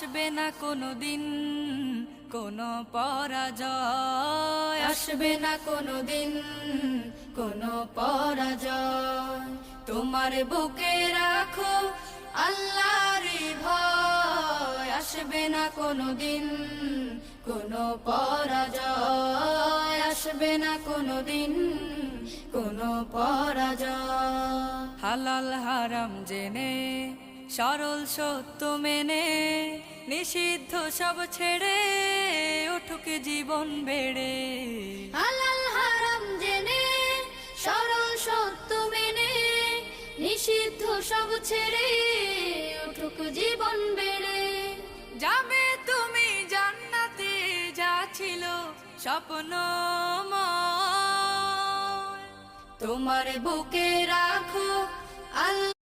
আসবে না কোনো দিন কোনো পরাজয়, আসবে না কোনো দিন কোনো পরাজয়। তোমার বুকে রাখো আল্লাহর ভয়, আসবে না কোনো দিন কোনো পরাজয়, আসবে না কোনো দিন কোনো পরাজয়। হালাল হারাম জেনে সরল সত্য মেনে নিষিদ্ধ সব ছেড়ে উঠুক জীবন বেড়ে। হালাল হারাম জেনে সরল সত্য মেনে নিষিদ্ধ সব ছেড়ে উঠুক জীবন বেড়ে। যাবে তুমি জান্নাতে যা ছিল স্বপ্নময়, তোমার বুকে রাখো আল্লাহ